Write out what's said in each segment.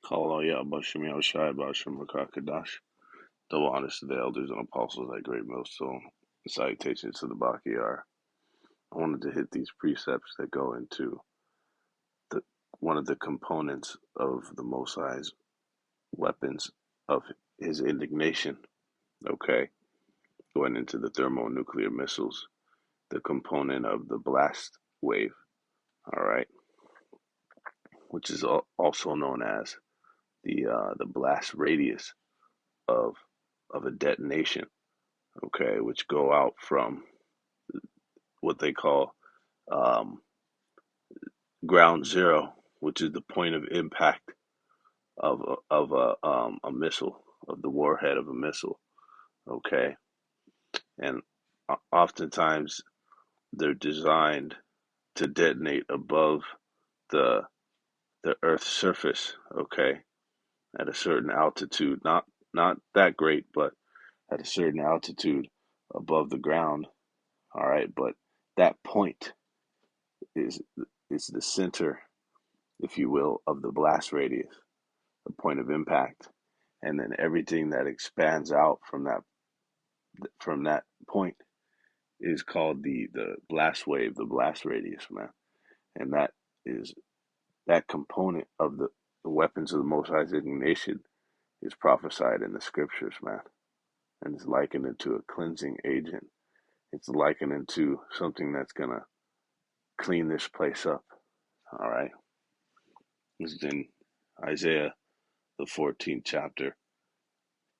Hallelujah, Bashim Yahushai, Bashim Rakakadash. Double honors to the elders and apostles at Great Millstone. Salutations to the Bakiyar. I wanted to hit these precepts that go into the one of the components of the Most High's weapons of his indignation. Okay, going into the thermonuclear missiles, the component of the blast wave. All right, which is also known as the blast radius of a detonation. Okay, which go out from what they call um, ground zero, which is the point of impact of a missile, of the warhead of a missile. Okay, and oftentimes they're designed to detonate above the Earth's surface. Okay, at a certain altitude, not that great, but at a certain altitude above the ground. All right, but that point is the center, if you will, of the blast radius, the point of impact, and then everything that expands out from that point is called the blast wave, the blast radius, man. And that is that component of the weapons of the Most High's indignation is prophesied in the scriptures, man, and it's likened into a cleansing agent. It's likened into something that's gonna clean this place up. All right, this is in Isaiah the 14th chapter,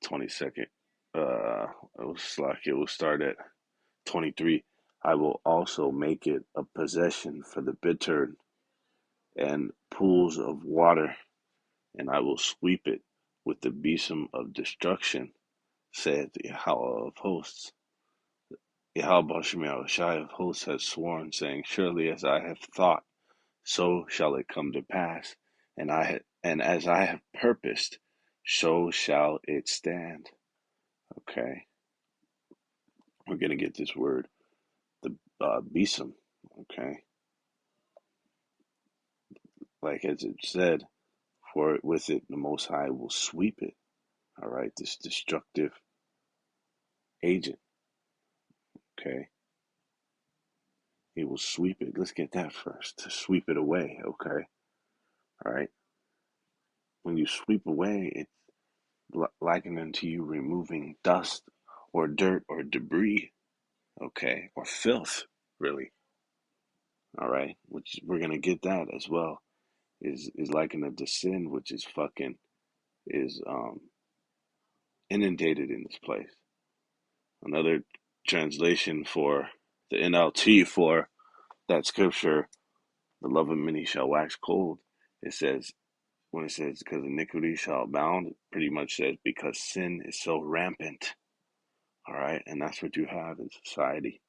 22nd. It was like it will start at 23. I will also make it a possession for the bittern and pools of water, and I will sweep it with the besom of destruction, saith Yahweh of hosts. Yahweh Bashim Shai of hosts has sworn, saying, surely as I have thought, so shall it come to pass, and as I have purposed, so shall it stand. Okay, we're gonna get this word, the besom. Okay, like as it said, for with it the Most High will sweep it. All right, this destructive agent. Okay, he will sweep it. Let's get that first. To sweep it away. Okay, all right. When you sweep away, it's likened unto you removing dust or dirt or debris. Okay, or filth, really. All right, which we're gonna get that as well. Is likened unto sin, which is fucking is inundated in this place. Another translation for the NLT for that scripture, the love of many shall wax cold. It says, when it says, because iniquity shall abound, it pretty much says, because sin is so rampant. All right. And that's what you have in society.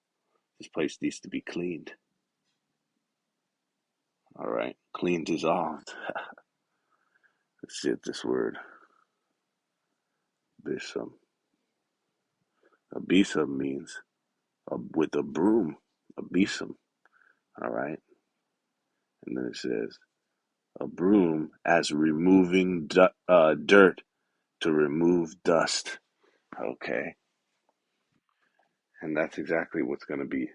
This place needs to be cleaned. All right. Clean, dissolved. Let's see this word. Bisham. A besom means with a broom. A besom. All right. And then it says, a broom as removing dirt to remove dust. Okay, and that's exactly what's going to be.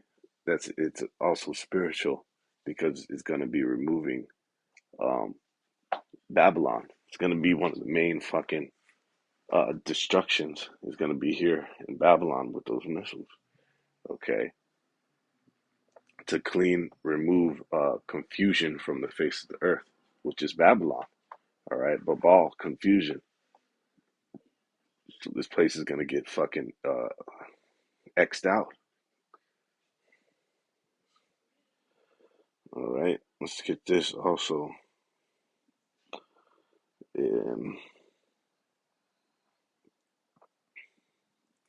It's also spiritual because it's going to be removing um, Babylon. It's going to be one of the main fucking destructions. Is going to be here in Babylon with those missiles. Okay, to remove confusion from the face of the earth, which is Babylon. All right, Babal, confusion. So this place is going to get fucking X'd out. All right, let's get this also in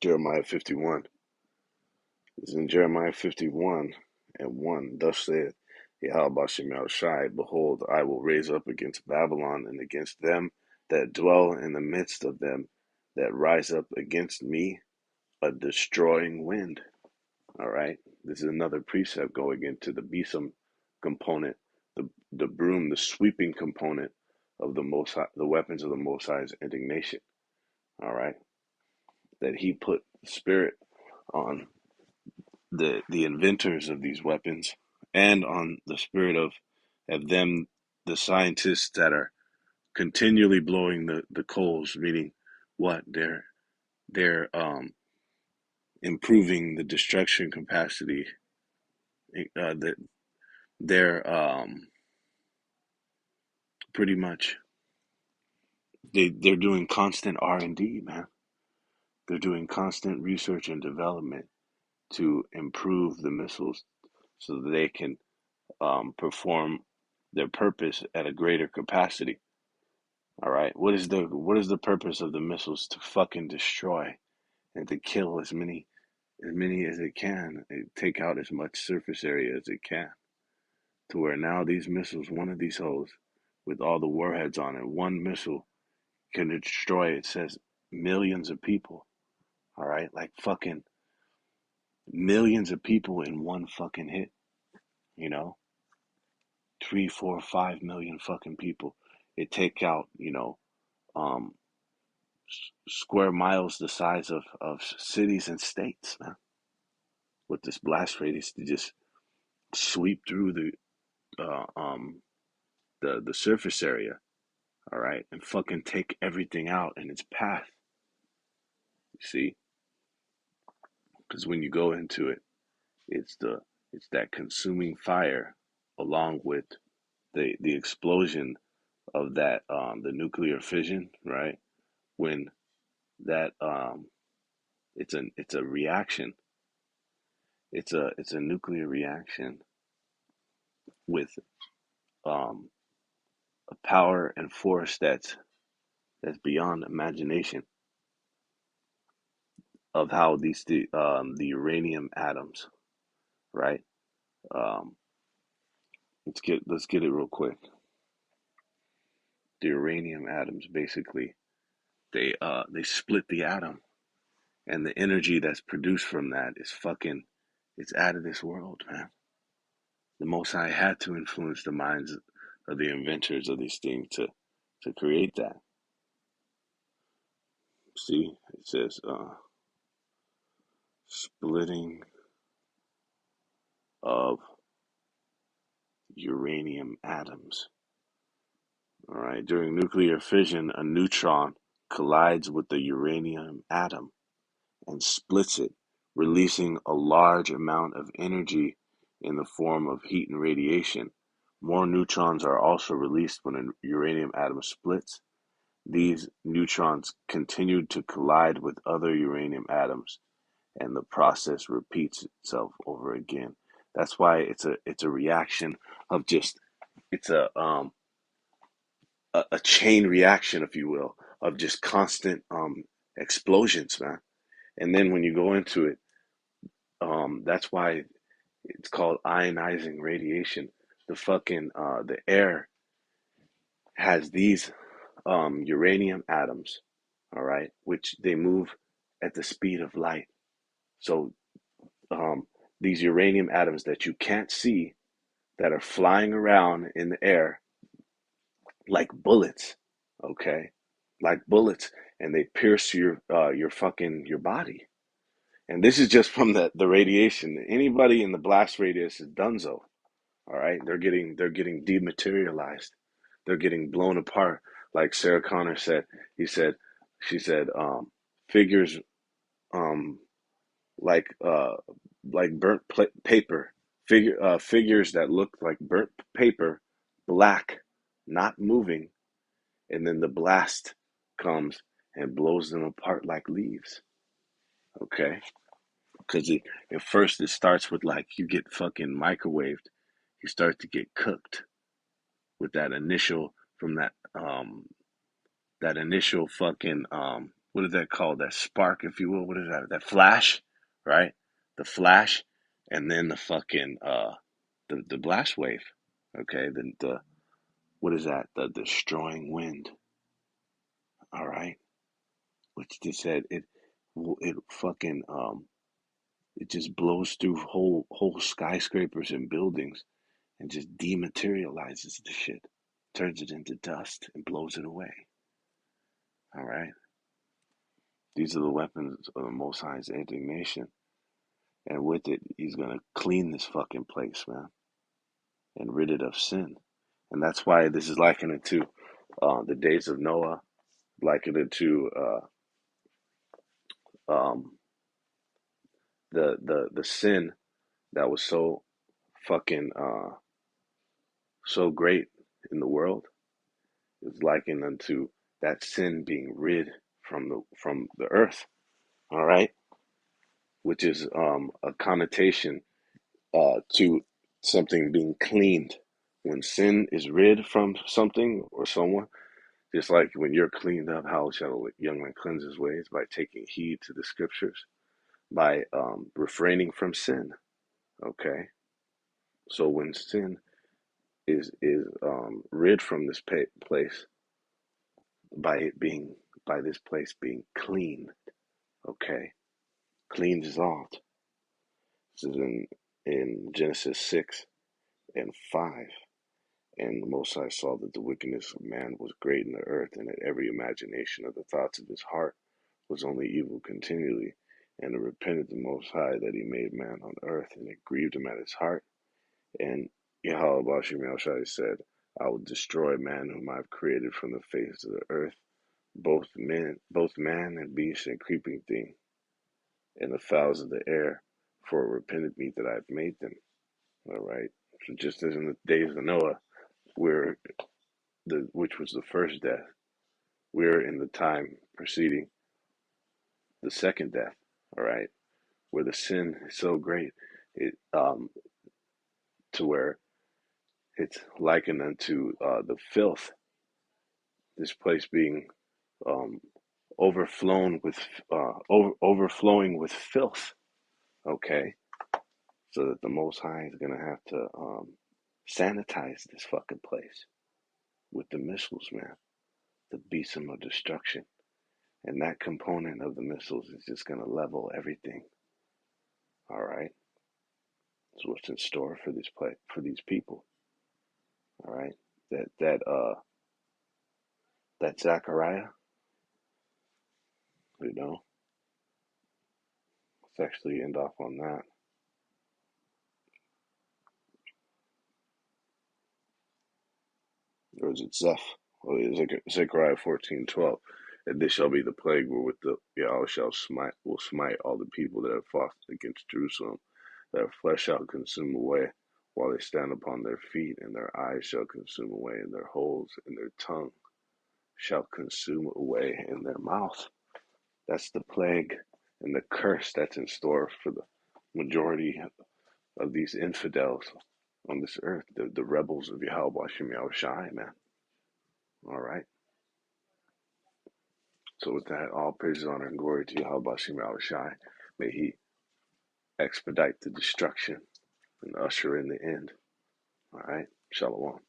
Jeremiah 51. It's in Jeremiah 51 and 1. Thus saith Yahweh Bashem Shai, behold, I will raise up against Babylon and against them that dwell in the midst of them that rise up against me a destroying wind. All right, this is another precept going into the besom component, the broom, the sweeping component of the Most High, the weapons of the Most High's indignation. All right, that He put Spirit on the inventors of these weapons, and on the spirit of them, the scientists that are continually blowing the coals, meaning what they're improving the destruction capacity. That they're pretty much they're doing constant R&D, man. They're doing constant research and development to improve the missiles so that they can perform their purpose at a greater capacity. All right. What is the purpose of the missiles? To fucking destroy and to kill as many as it can, and take out as much surface area as it can. To where now these missiles, one of these holes, with all the warheads on it, one missile can destroy, it says, millions of people. All right, like fucking millions of people in one fucking hit. You know, 3, 4, 5 million fucking people. It take out, um, square miles the size of cities and states, man, with this blast radius to just sweep through uh, um, the surface area, all right, and fucking take everything out in its path. You see, because when you go into it, it's that consuming fire, along with the explosion of that the nuclear fission, right? When that it's a reaction. It's a nuclear reaction with um, a power and force that's beyond imagination, of how the uranium atoms, right? Um, let's get it real quick. The uranium atoms, basically, they split the atom, and the energy that's produced from that is fucking, it's out of this world, man. The Most High had to influence the minds of the inventors of these things to create that. See, it says splitting of uranium atoms. All right, during nuclear fission, a neutron collides with the uranium atom and splits it, releasing a large amount of energy in the form of heat and radiation. More neutrons are also released when a uranium atom splits. These neutrons continue to collide with other uranium atoms, and the process repeats itself over again. That's why it's a reaction of just, it's a chain reaction, if you will, of just constant explosions, man. And then when you go into it, that's why it's called ionizing radiation. The air has these uranium atoms, all right, which they move at the speed of light. So um, these uranium atoms that you can't see, that are flying around in the air like bullets, okay, like bullets, and they pierce your fucking your body. And this is just from the radiation. Anybody in the blast radius is donezo. All right, they're getting dematerialized. They're getting blown apart. Like Sarah Connor said, he said, she said, figures um like uh like paper, figures that look like burnt paper, black, not moving, and then the blast comes and blows them apart like leaves. Okay, because at first it starts with, like, you get fucking microwaved, you start to get cooked with that initial, from that initial fucking what is that called, that spark, if you will, what is that flash, right? The flash, and then the fucking the blast wave. Okay, the what is that, the destroying wind. All right, which just said it fucking it just blows through whole skyscrapers and buildings, and just dematerializes the shit. turns it into dust and blows it away. All right? These are the weapons of the Most High's indignation. And with it, he's going to clean this fucking place, man, and rid it of sin. And that's why this is likened it to the days of Noah, likened it to um, the sin that was so fucking so great in the world. Is likened unto that sin being rid from the earth. All right, which is a connotation to something being cleaned. When sin is rid from something or someone, just like when you're cleaned up, how shall a young man cleanse his ways? By taking heed to the scriptures, by refraining from sin. Okay, so when sin is rid from this place, by it being by this place being clean. Okay, clean dissolved. This is in Genesis 6:5. And the Most High saw that the wickedness of man was great in the earth, and that every imagination of the thoughts of his heart was only evil continually. And it repented the Most High that he made man on earth, and it grieved him at his heart. And Yahweh Bashim Yahushai said, I will destroy man whom I have created from the face of the earth, both man and beast and creeping thing, and the fowls of the air, for it repented me that I have made them. All right. So just as in the days of Noah, where which was the first death, we're in the time preceding the second death. All right, where the sin is so great, it to where it's likened unto the filth. This place being um, overflown with overflowing with filth. Okay, so that the Most High is gonna have to sanitize this fucking place with the missiles, man, the besom of destruction. And that component of the missiles is just going to level everything. All right. So what's in store for this for these people? All right. That Zechariah, you know, let's actually end off on that. Or is it Zeph? Oh, it's like Zechariah 14:12. And this shall be the plague wherewith the Yahweh will smite all the people that have fought against Jerusalem. Their flesh shall consume away while they stand upon their feet, and their eyes shall consume away, and their holes in their tongue shall consume away in their mouth. That's the plague and the curse that's in store for the majority of these infidels on this earth, the rebels of Yahweh Hashem Yahushai, man. All right. So with that, all praise, honor, and glory to Yahweh Hashem Yahushai. May he expedite the destruction and usher in the end. All right. Shalom.